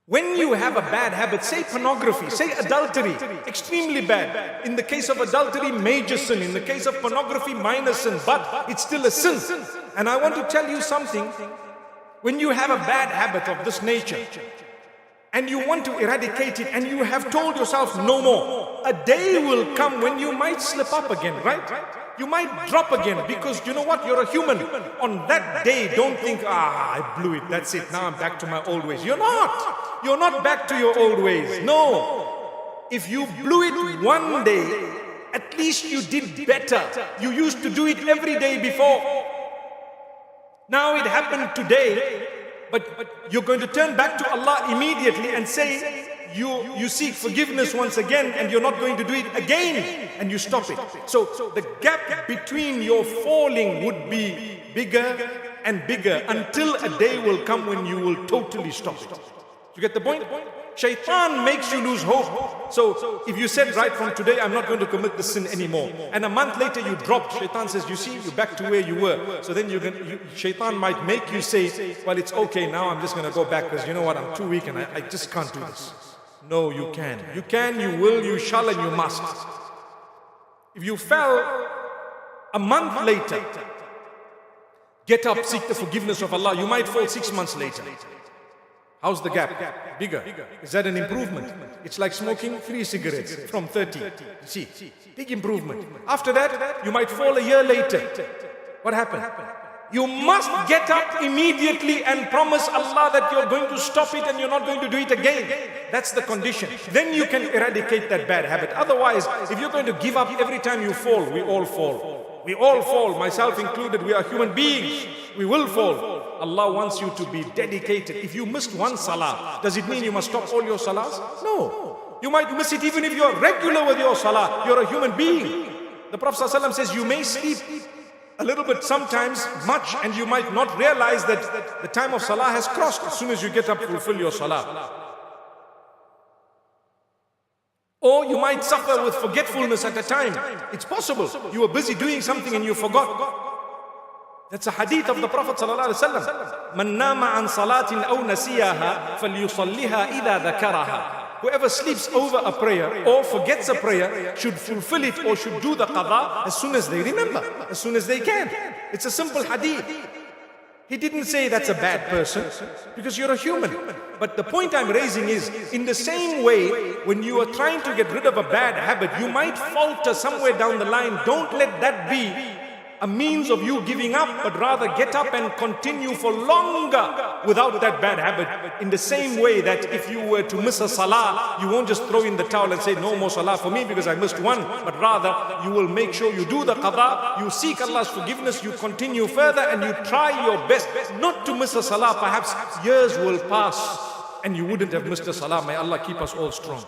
When you have a bad habit, say pornography, say adultery, extremely bad. In the case of adultery, major sin. In the case of pornography, minor sin. But it's still a sin. And I want to tell you something. When you have a bad habit of this nature, and you want to eradicate it, and you have told yourself no more, a day will come when you might slip up again, right? You might drop again, because you know what? You're a human. On that day, don't think, I blew it, that's it, now I'm back to my old ways. You're not. You're not back to your old ways. No. If you blew it one day, at least you did better. You used to do it every day before. Now it happened today, but you're going to turn back to Allah immediately and say, you seek forgiveness once again, and you're not going to do it again, and you stop it. So the gap between your falling would be bigger and bigger until a day will come when you will totally stop it. You get the point? Shaitan makes you lose hope. So if you said right from today, I'm not going to commit the sin anymore, and a month later you dropped, Shaitan says, you see, you're back to where you were. So then Shaitan might make you say, well, it's okay, now I'm just going to go back, because you know what, I'm too weak and I just can't do this. No, you can. You can, you will, you shall, and you must. If you fell a month later, get up, seek the forgiveness of Allah. You might fall 6 months later. How's the gap? Bigger. Is that an improvement? It's like smoking 3 cigarettes from 30. See, big improvement. After that, you might fall a year later. What happened? You must get up immediately and promise Allah that you're going to stop it and you're not going to do it again. That's the condition. Then you can eradicate that bad habit. Otherwise, if you're going to give up every time you fall, we all fall. We all fall, myself included. We are human beings. We will fall. Allah wants you to be dedicated. If you missed one salah, does it mean you must stop all your salahs? No. You might miss it even if you're regular with your salah. You're a human being. The Prophet ﷺ says you may sleep a little bit, sometimes much, and you might not realize that the time of salah has crossed. As soon as you get up, fulfill your salah. Or you might suffer with forgetfulness at a time. It's possible. You were busy doing something and you forgot. That's a hadith of the Prophet ﷺ. مَنْ نَامَ عَنْ صَلَاةٍ أَوْ نَسِيَهَا فَلْيُصَلِّهَا إِذَا ذَكَرَهَا. Whoever sleeps over a prayer or forgets a prayer should fulfill it or should do the qada as soon as they remember, as soon as they can. It's a simple hadith. He didn't say that's a bad person, because you're a human. But the point I'm raising is, in the same way, when you are trying to get rid of a bad habit, you might falter somewhere down the line. Don't let that be a means of you giving up, but rather get up and continue for longer without that bad habit. In the same way that if you were to miss a salah, you won't just throw in the towel and say no more salah for me because I missed one, but rather you will make sure you do the qada, you seek Allah's forgiveness, you continue further, and you try your best not to miss a salah. Perhaps years will pass and you wouldn't have missed a salah. May Allah keep us all strong.